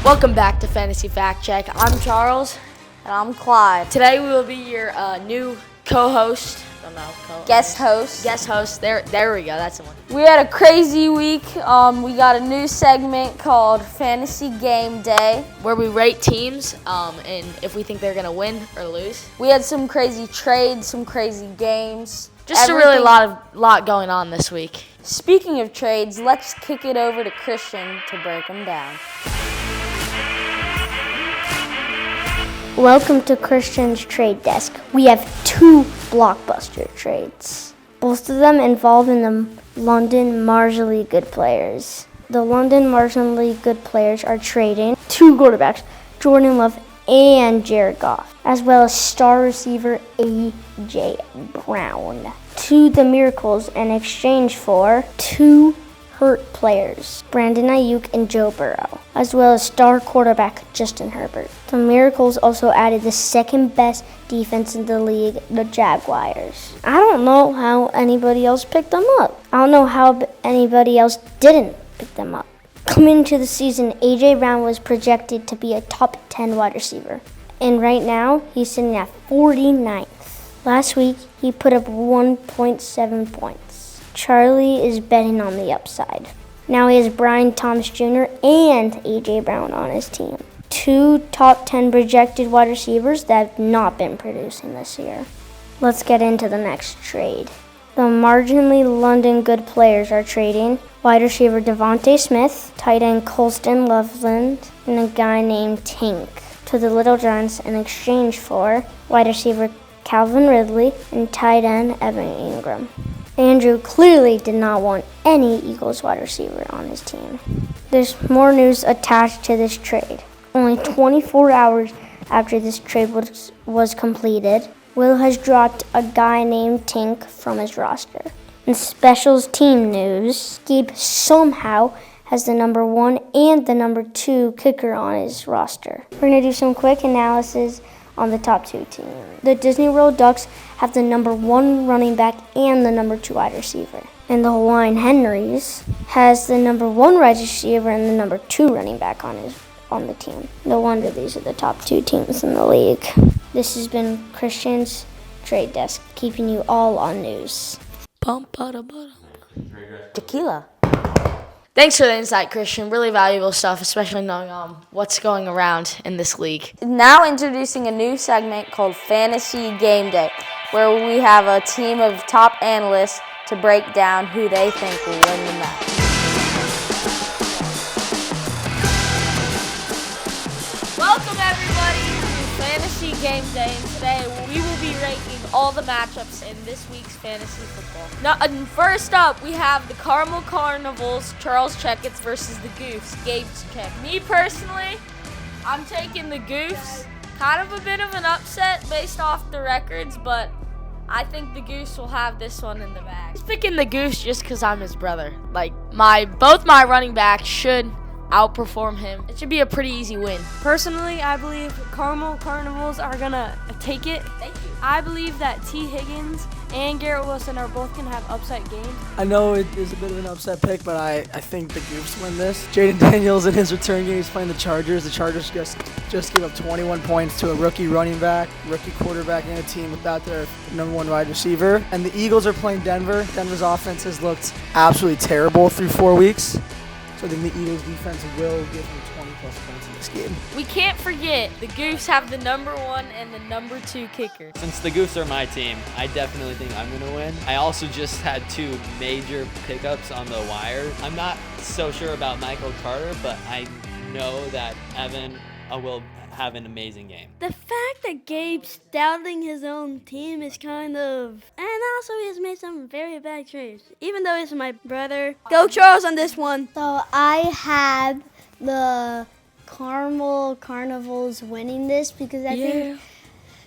Welcome back to Fantasy Fact Check. I'm Charles. And I'm Clyde. Today we will be your new co-host. Guest host. Guest host. There we go. That's the one. We had a crazy week. We got a new segment called Fantasy Game Day, where we rate teams and if we think they're going to win or lose. We had some crazy trades, some crazy games. Just a really lot going on this week. Speaking of trades, let's kick it over to Christian to break them down. Welcome to Christian's Trade Desk. We have two blockbuster trades. Both of them involve in the London marginally good players. The London marginally good players are trading two quarterbacks, Jordan Love and Jared Goff, as well as star receiver A.J. Brown, to the Miracles in exchange for two hurt players, Brandon Ayuk and Joe Burrow, as well as star quarterback Justin Herbert. The Miracles also added the second best defense in the league, the Jaguars. I don't know how anybody else picked them up. I don't know how anybody else didn't pick them up. Coming into the season, A.J. Brown was projected to be a top 10 wide receiver, and right now he's sitting at 49th. Last week, he put up 1.7 points. Charlie is betting on the upside. Now he has Brian Thomas Jr. and A.J. Brown on his team. Two top 10 projected wide receivers that have not been producing this year. Let's get into the next trade. The marginally London good players are trading wide receiver Devontae Smith, tight end Colston Loveland, and a guy named Tink to the Little Giants in exchange for wide receiver Calvin Ridley and tight end Evan Ingram. Andrew clearly did not want any Eagles wide receiver on his team. There's more news attached to this trade. Only 24 hours after this trade was completed, Will has dropped a guy named Tink from his roster. In specials team news, Gabe somehow has the number 1 and the number 2 kicker on his roster. We're going to do some quick analysis on the top 2 teams. The Disney World Ducks have the number 1 running back and the number 2 wide receiver. And the Hawaiian Henrys has the number 1 wide receiver and the number 2 running back on the team. No wonder these are the top 2 teams in the league. This has been Christian's Trade Desk, keeping you all on news. Tequila. Thanks for the insight, Christian. Really valuable stuff, especially knowing what's going around in this league. Now introducing a new segment called Fantasy Game Day, where we have a team of top analysts to break down who they think will win the match. Welcome everybody to Fantasy Game Day, and today we will be ranking all the matchups in this week's fantasy football. Now, first up, we have the Carmel Carnivals, Charles Checkets versus the Goofs, Gabe's Check. Me personally, I'm taking the Goofs. Kind of a bit of an upset based off the records, but I think the Goofs will have this one in the bag. I'm picking the Goofs just because I'm his brother. Like, both my running backs should outperform him. It should be a pretty easy win. Personally, I believe Carmel Carnivals are gonna take it. Thank you. I believe that T. Higgins and Garrett Wilson are both gonna have upside games. I know it is a bit of an upset pick, but I think the Goofs win this. Jaden Daniels in his return game, he's playing the Chargers. The Chargers just gave up 21 points to a rookie running back, rookie quarterback, and a team without their number 1 wide receiver. And the Eagles are playing Denver. Denver's offense has looked absolutely terrible through 4 weeks. So then the Eagles defense will give them 20-plus points in this game. We can't forget the Goofs have the number 1 and the number 2 kicker. Since the Goofs are my team, I definitely think I'm going to win. I also just had 2 major pickups on the wire. I'm not so sure about Michael Carter, but I know that Evan will have an amazing game. The fact that Gabe's doubting his own team is kind of... And also he has made some very bad trades. Even though he's my brother. Go Charles on this one. So I have the Carmel Carnivals winning this because I think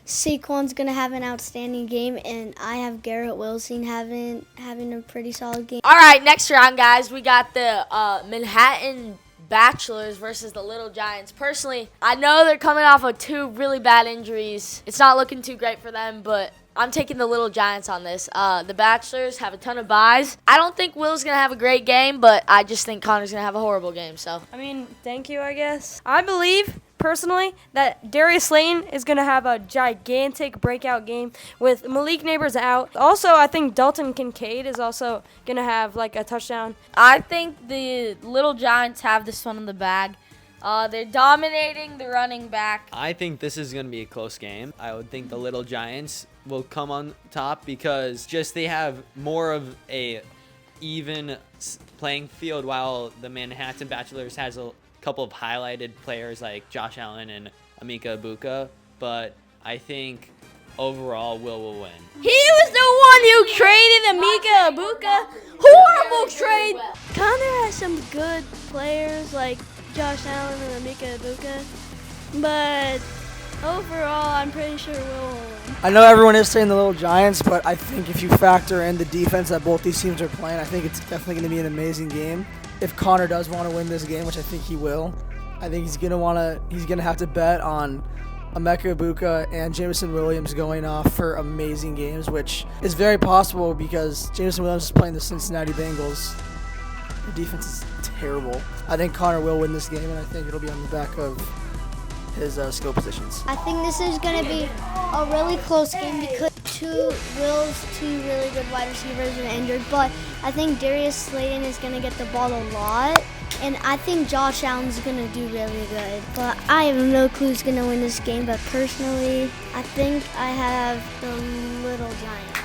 Saquon's going to have an outstanding game, and I have Garrett Wilson having a pretty solid game. All right, next round, guys, we got the Manhattan Bachelors versus the Little Giants. Personally, I know they're coming off of 2 really bad injuries. It's not looking too great for them, but I'm taking the Little Giants on this. The Bachelors have a ton of buys. I don't think Will's going to have a great game, but I just think Connor's going to have a horrible game. So I mean, thank you, I guess. I believe, personally, that Darius Slayton is going to have a gigantic breakout game with Malik Neighbors out. Also, I think Dalton Kincaid is also going to have, like, a touchdown. I think the Little Giants have this one in the bag. They're dominating the running back. I think this is going to be a close game. I would think the Little Giants will come on top because just they have more of a even playing field, while the Manhattan Bachelors has a couple of highlighted players like Josh Allen and M.C.K. But I think overall will win. He was the one who traded M.C.K. Horrible trade. Connor has some good players like Josh Allen and M.C.K. but overall, I'm pretty sure Will win. I know everyone is saying the Little Giants, but I think if you factor in the defense that both these teams are playing, I think it's definitely going to be an amazing game. If Connor does want to win this game, which I think he will, I think he's going to have to bet on M.C.K. and Jameson Williams going off for amazing games, which is very possible because Jameson Williams is playing the Cincinnati Bengals. The defense is terrible. I think Connor will win this game, and I think it'll be on the back of his skill positions. I think this is going to be a really close game because Will's two really good wide receivers are injured, but I think Darius Slayton is going to get the ball a lot, and I think Josh Allen's going to do really good. But I have no clue who's going to win this game, but personally, I think I have the Little Giants.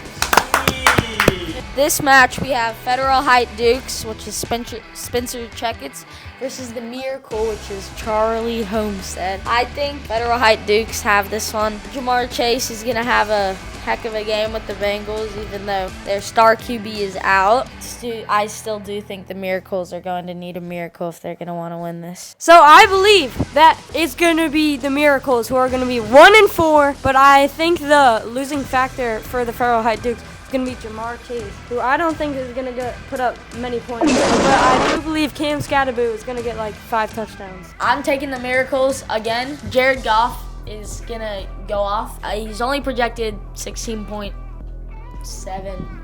This match, we have Federal Heights Dukes, which is Spencer Checketts, versus the Miracle, which is Charlie Homestead. I think Federal Heights Dukes have this one. Jamar Chase is going to have a heck of a game with the Bengals, even though their star QB is out. I still do think the Miracles are going to need a miracle if they're going to want to win this. So I believe that it's going to be the Miracles who are going to be 1-4, but I think the losing factor for the Federal Heights Dukes is going to be Jamar Chase, who I don't think is going to put up many points. But I do believe Cam Scatteraboo is going to get like 5 touchdowns. I'm taking the Miracles again. Jared Goff is going to go off. He's only projected 16.7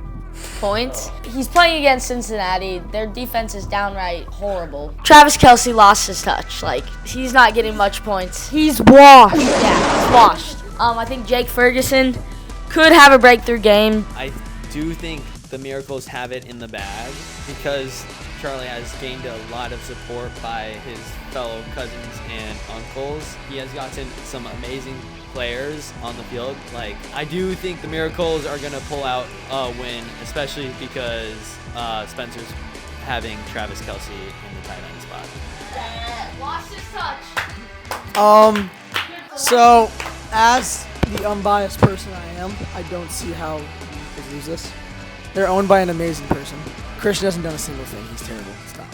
points. He's playing against Cincinnati. Their defense is downright horrible. Travis Kelce lost his touch. He's not getting much points. He's washed. Yeah, he's washed. I think Jake Ferguson could have a breakthrough game. I do think the Miracles have it in the bag because Charlie has gained a lot of support by his fellow cousins and uncles. He has gotten some amazing players on the field. I do think the Miracles are going to pull out a win, especially because Spencer's having Travis Kelce in the tight end spot. Lost his touch. So, as the unbiased person I am, I don't see how we could lose this. They're owned by an amazing person. Christian hasn't done a single thing. He's terrible. Stop.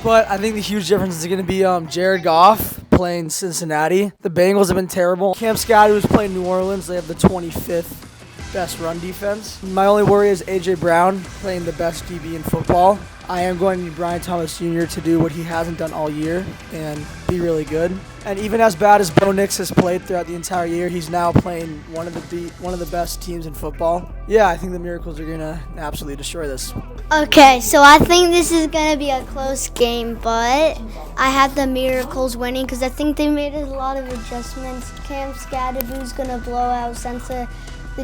But I think the huge difference is going to be Jared Goff playing Cincinnati. The Bengals have been terrible. Cam Scotty was playing New Orleans. They have the 25th best run defense. My only worry is A.J. Brown playing the best DB in football. I am going to need Brian Thomas Jr. to do what he hasn't done all year and be really good. And even as bad as Bo Nix has played throughout the entire year, he's now playing one of the best teams in football. Yeah, I think the Miracles are going to absolutely destroy this. Okay, so I think this is going to be a close game, but I have the Miracles winning because I think they made a lot of adjustments. Cam Scatteraboo's going to blow out since the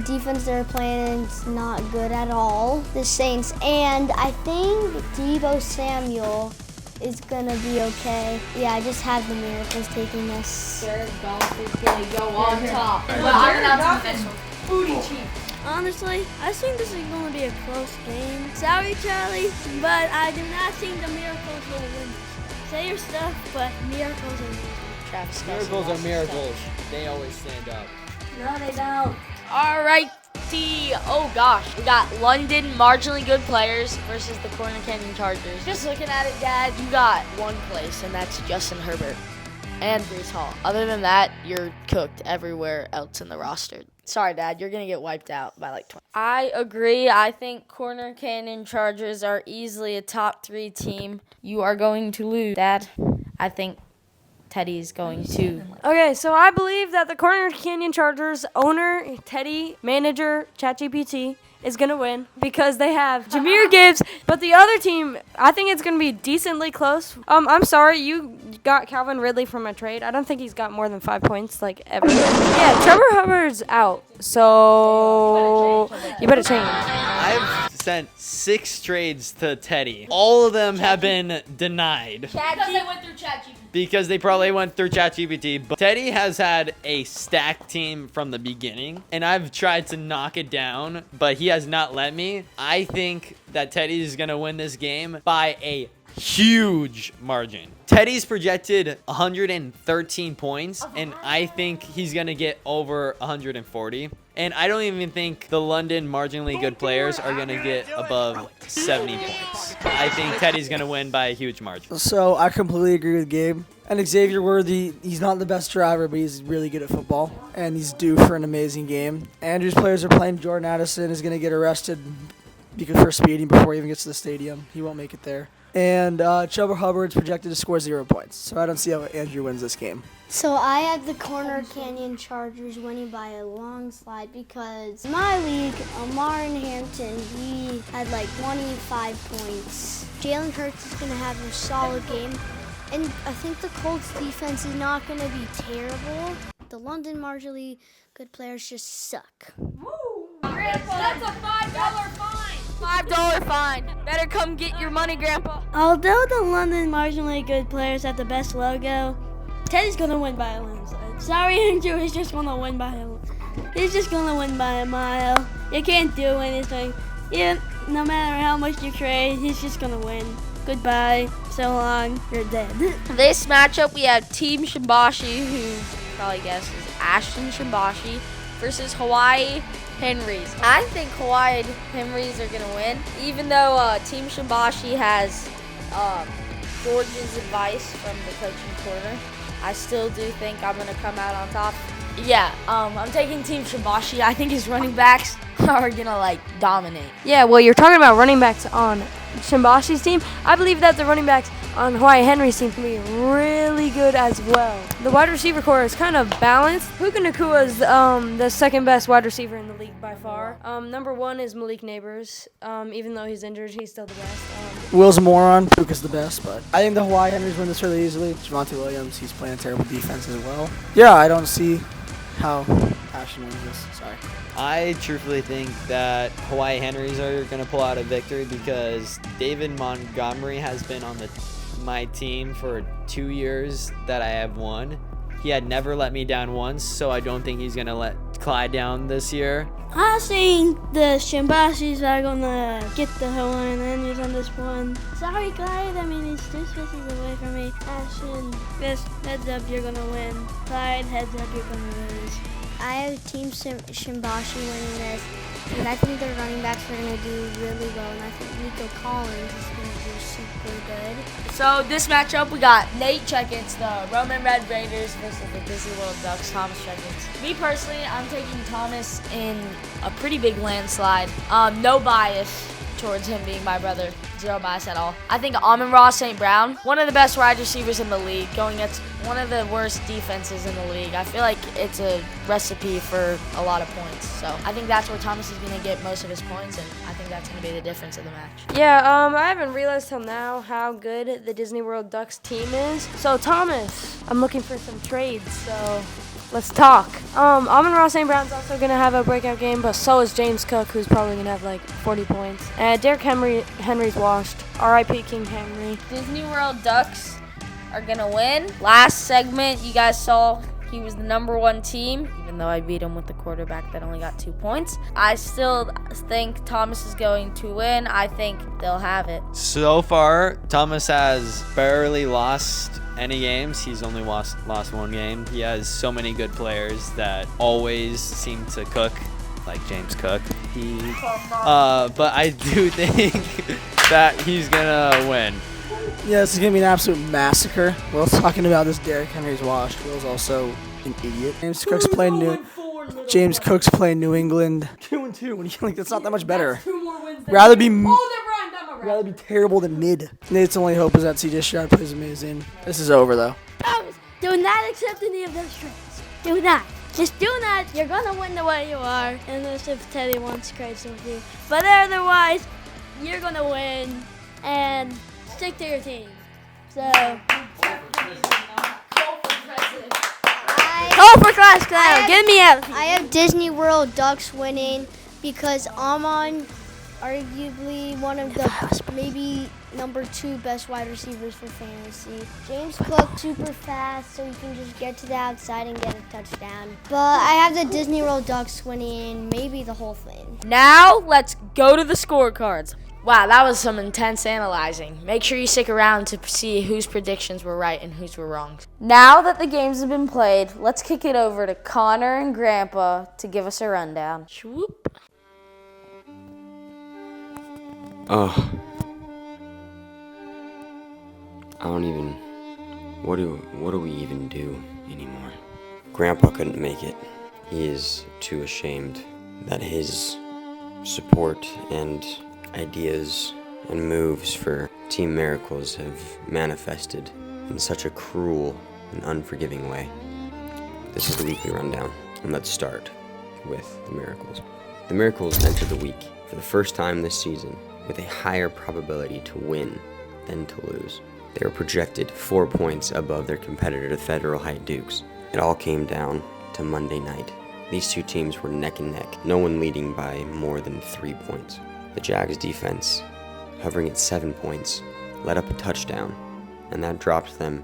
defense they're playing is not good at all, the Saints. And I think Deebo Samuel is going to be okay. Yeah, I just have the Miracles taking this. Jared Goff is going to go on top. But I'm announcing this one. Booty cheek. Honestly, I think this is going to be a close game. Sorry, Charlie, but I do not think the Miracles will win. Say your stuff, but Miracles are winning. Travis Kelce Miracles lost are his miracles. They always stand up. No, they don't. All righty. Oh gosh, we got London marginally good players versus the Corner Canyon Chargers. Just looking at it, Dad, you got one place, and that's Justin Herbert and Breece Hall. Other than that, you're cooked everywhere else in the roster. Sorry, Dad, you're gonna get wiped out by 20. I agree. I think Corner Canyon Chargers are easily a top 3 team. You are going to lose, Dad. I think Teddy's going to. Okay, so I believe that the Corner Canyon Chargers owner, Teddy, manager, ChatGPT, is going to win because they have Jahmyr Gibbs, but the other team, I think it's going to be decently close. I'm sorry, you got Calvin Ridley from a trade. I don't think he's got more than 5 points, like, ever. Yeah, Trevor Hubbard's out, so you better change. I've sent 6 trades to Teddy. All of them have been denied. Because they went through ChatGPT. Because they probably went through ChatGPT. But Teddy has had a stacked team from the beginning, and I've tried to knock it down, but he has not let me. I think that Teddy is going to win this game by a huge margin. Teddy's projected 113 points, and I think he's going to get over 140. And I don't even think the London marginally good players are going to get above 70 points. I think Teddy's going to win by a huge margin. So I completely agree with Gabe. And Xavier Worthy, he's not the best driver, but he's really good at football. And he's due for an amazing game. Andrew's players are playing. Jordan Addison is going to get arrested for speeding before he even gets to the stadium. He won't make it there. And Trevor Hubbard's projected to score 0 points. So I don't see how Andrew wins this game. So I have the Corner Canyon Chargers winning by a long slide because in my league, Martin Hampton, he had like 25 points. Jalen Hurts is going to have a solid game. And I think the Colts defense is not going to be terrible. The London marginally good players just suck. Grandpa, that's a $5 fine. $5 fine. Better come get your money, Grandpa. Although the London marginally good players have the best logo, Teddy's gonna win by a landslide. Sorry, Andrew, he's just gonna win by a mile. You can't do anything. Yeah, no matter how much you trade, he's just gonna win. Goodbye. So long. You're dead. This matchup, we have Team Shimbashi, who you probably guess is Ashton Shimbashi, versus Hawaii Henrys. I think Hawaii Henrys are going to win, even though Team Shimbashi has George's advice from the coaching corner. I still do think I'm going to come out on top. Yeah, I'm taking Team Shimbashi. I think his running backs are going to, like, dominate. Yeah, well, you're talking about running backs on Shimbashi's team. I believe that the running backs on Hawaii Henry's team can be really good as well. The wide receiver core is kind of balanced. Puka Nakua is the second best wide receiver in the league by far. Number 1 is Malik Neighbors. Even though he's injured, he's still the best. Will's a moron. Puka's the best, but I think the Hawaii Henrys win this really easily. Javonte Williams, he's playing a terrible defense as well. Yeah, I don't see how Ashton wins this. Sorry. I truthfully think that Hawaii Henrys are going to pull out a victory because David Montgomery has been on my team for 2 years that I have won. He had never let me down once, so I don't think he's going to let Clyde down this year. I think the Shimbashis are gonna get the Hawaiian Henrys on this one. Sorry, Clyde. I mean, it's 2 spaces away from me. Ashton, just heads up, you're gonna win. Clyde, heads up, you're gonna lose. I have Team Shimbashi winning this, and I think their running backs are going to do really well, and I think Nico Collins is going to do super good. So this matchup, we got Nate Checkins, the Roman Red Raiders versus the Disney World Ducks, Thomas Checkins. Me personally, I'm taking Thomas in a pretty big landslide. No bias towards him being my brother. Zero bias at all. I think Amon-Ra St. Brown, one of the best wide receivers in the league, going against one of the worst defenses in the league. I feel like it's a recipe for a lot of points. So I think that's where Thomas is going to get most of his points, and I think that's going to be the difference of the match. Yeah, I haven't realized till now how good the Disney World Ducks team is. So Thomas, I'm looking for some trades, so let's talk. Amon-Ra St. Brown's also going to have a breakout game, but so is James Cook, who's probably going to have like 40 points. Derrick Henry's washed. R.I.P. King Henry. Disney World Ducks are going to win. Last segment, you guys saw he was the number 1 team, even though I beat him with the quarterback that only got 2 points. I still think Thomas is going to win. I think they'll have it. So far, Thomas has barely lost any games. He's only lost 1 game. He has so many good players that always seem to cook, like James Cook. But I do think that he's gonna win. Yeah, this is going to be an absolute massacre. Will's talking about this Derrick Henry's washed. Will's also an idiot. James Cook's playing New England. 2-2. When you like, that's not that much better. Rather be terrible than mid. Nate's only hope is that CJ Stroud plays amazing. This is over though. Thomas, Do not accept any of those trades. Do not. Just do not. You're gonna win the way you are, unless if Teddy wants trades with you. But otherwise, you're gonna win and stick to your team. So. Go for Class Clown. Get me out. I have Disney World Ducks winning because Amon, arguably one of the maybe number 2 best wide receivers for fantasy. James Cook super fast, so he can just get to the outside and get a touchdown. But I have the Disney World Ducks winning maybe the whole thing. Now let's go to the scorecards. Wow, that was some intense analyzing. Make sure you stick around to see whose predictions were right and whose were wrong. Now that the games have been played, let's kick it over to Connor and Grandpa to give us a rundown. Swoop. Oh. I don't even... What do we even do anymore? Grandpa couldn't make it. He is too ashamed that his support and ideas and moves for Team Miracles have manifested in such a cruel and unforgiving way. This is the weekly rundown, and let's start with the Miracles. The Miracles entered the week for the first time this season with a higher probability to win than to lose. They were projected 4 points above their competitor, the Federal Heights Dukes. It all came down to Monday night. These two teams were neck and neck, no one leading by more than 3 points. The Jags defense, hovering at 7 points, let up a touchdown, and that dropped them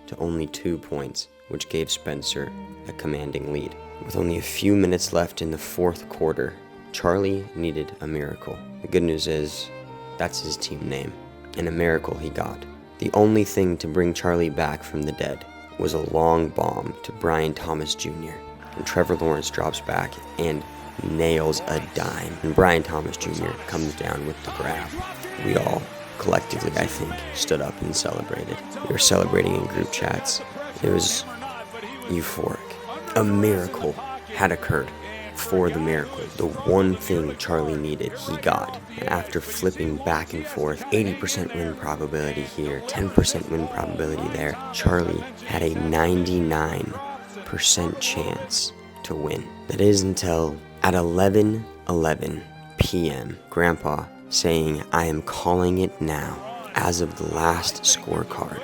to only 2 points, which gave Spencer a commanding lead. With only a few minutes left in the fourth quarter, Charlie needed a miracle. The good news is, that's his team name, and a miracle he got. The only thing to bring Charlie back from the dead was a long bomb to Brian Thomas Jr., and Trevor Lawrence drops back and nails a dime, and Brian Thomas Jr. comes down with the grab. We all, collectively I think, stood up and celebrated. We were celebrating in group chats. It was euphoric. A miracle had occurred for the miracle. The one thing Charlie needed, he got. And after flipping back and forth, 80% win probability here, 10% win probability there, Charlie had a 99% chance to win. That is until at 11:11 p.m., Grandpa saying, "I am calling it now," as of the last scorecard.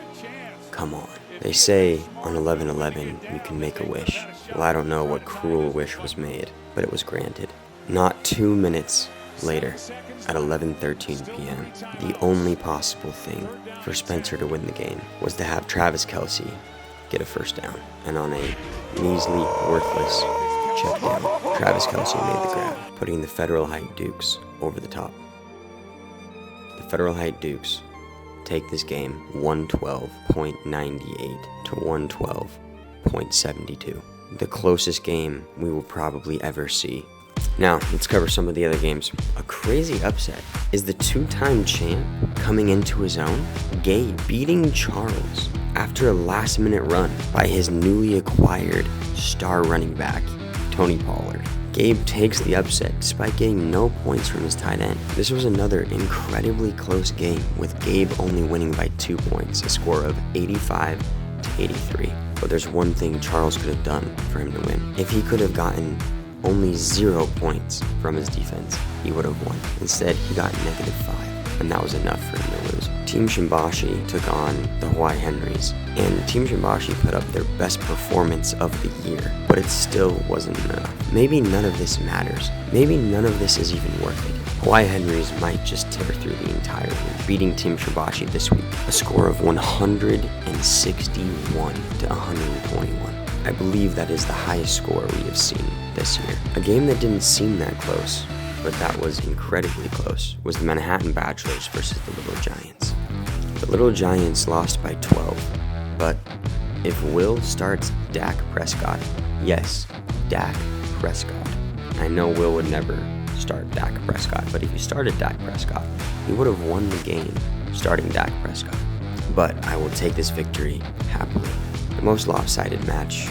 Come on. They say on 11/11 you can make a wish. Well, I don't know what cruel wish was made, but it was granted. Not 2 minutes later, at 11:13 p.m., the only possible thing for Spencer to win the game was to have Travis Kelce get a first down. And on a measly, worthless check down, Travis Kelce made the grab, putting the Federal Heights Dukes over the top. The Federal Heights Dukes take this game 112.98 to 112.72. The closest game we will probably ever see. Now, let's cover some of the other games. A crazy upset is the two-time champ coming into his own, Gabe beating Charles after a last-minute run by his newly acquired star running back, Tony Pollard. Gabe takes the upset despite getting no points from his tight end. This was another incredibly close game, with Gabe only winning by 2 points, a score of 85-83. But there's one thing Charles could have done for him to win. If he could have gotten only 0 points from his defense, he would have won. Instead, he got -5, and that was enough for him to lose. Team Shimbashi took on the Hawaii Henrys, and Team Shimbashi put up their best performance of the year, but it still wasn't enough. Maybe none of this matters. Maybe none of this is even worth it. Hawaii Henrys might just tear through the entire league, beating Team Shimbashi this week, a score of 161-121. I believe that is the highest score we have seen this year. A game that didn't seem that close, but that was incredibly close, was the Manhattan Bachelors versus the Little Giants. The Little Giants lost by 12, but if Will starts Dak Prescott, yes, Dak Prescott. I know Will would never start Dak Prescott, but if he started Dak Prescott, he would have won the game starting Dak Prescott. But I will take this victory happily. The most lopsided match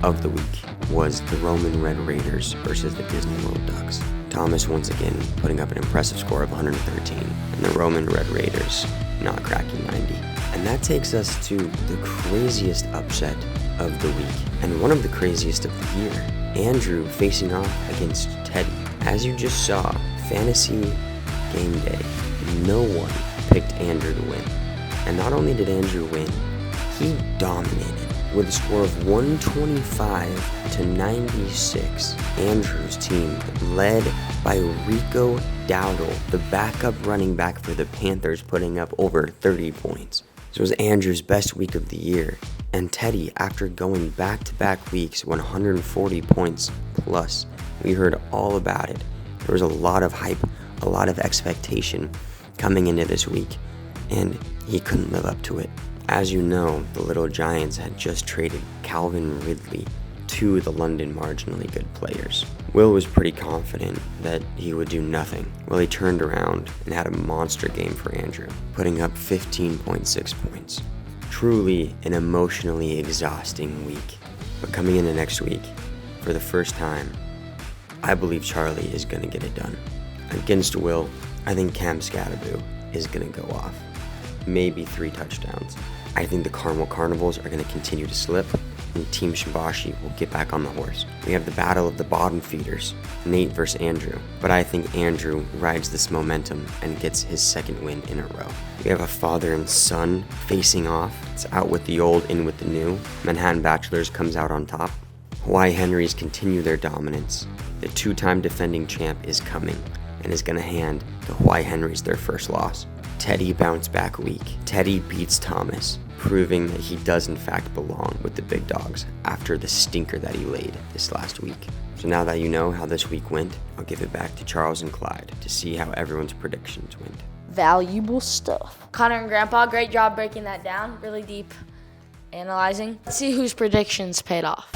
of the week was the Roman Red Raiders versus the Disney World Ducks. Thomas once again putting up an impressive score of 113, and the Roman Red Raiders not cracking 90. And that takes us to the craziest upset of the week, and one of the craziest of the year. Andrew facing off against Teddy. As you just saw, Fantasy Game Day, no one picked Andrew to win. And not only did Andrew win, he dominated. With a score of 125 to 96, Andrew's team, led by Rico Dowdle, the backup running back for the Panthers, putting up over 30 points. This was Andrew's best week of the year, and Teddy, after going back-to-back weeks, 140 points plus. We heard all about it. There was a lot of hype, a lot of expectation coming into this week, and he couldn't live up to it. As you know, the Little Giants had just traded Calvin Ridley to the London marginally good players. Will was pretty confident that he would do nothing. Well, he turned around and had a monster game for Andrew, putting up 15.6 points. Truly an emotionally exhausting week. But coming into next week, for the first time, I believe Charlie is going to get it done. Against Will, I think Cam Scatterbo is going to go off. Maybe 3 touchdowns. I think the Carmel Carnivals are going to continue to slip, and Team Shibashi will get back on the horse. We have the battle of the bottom feeders, Nate versus Andrew, but I think Andrew rides this momentum and gets his second win in a row. We have a father and son facing off. It's out with the old, in with the new. Manhattan Bachelors comes out on top. Hawaii Henrys continue their dominance. The 2-time defending champ is coming and is going to hand the Hawaii Henrys their first loss. Teddy bounced back week. Teddy beats Thomas, proving that he does in fact belong with the big dogs after the stinker that he laid this last week. So now that you know how this week went, I'll give it back to Charles and Clyde to see how everyone's predictions went. Valuable stuff. Connor and Grandpa, great job breaking that down. Really deep analyzing. Let's see whose predictions paid off.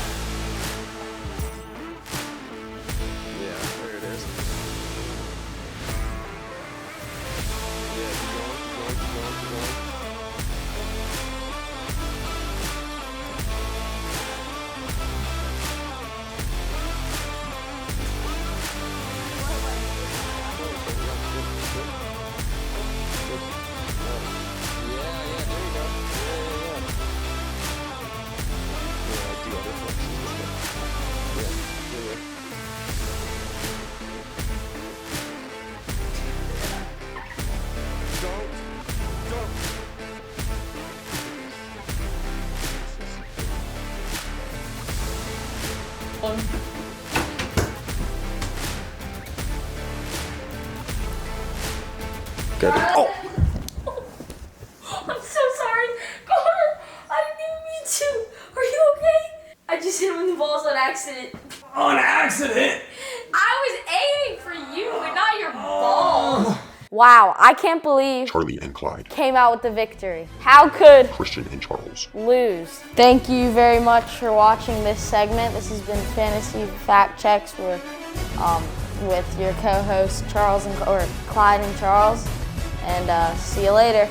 Good. Oh! I'm so sorry. Connor, I didn't even mean to. Are you okay? I just hit him in the balls on accident. On accident? I was aiming for you and not your balls. Wow, I can't believe Charlie and Clyde, came out with the victory. How could Christian and Charles lose? Thank you very much for watching this segment. This has been Fantasy Fact Checks with your co-hosts Clyde and Charles. And see you later.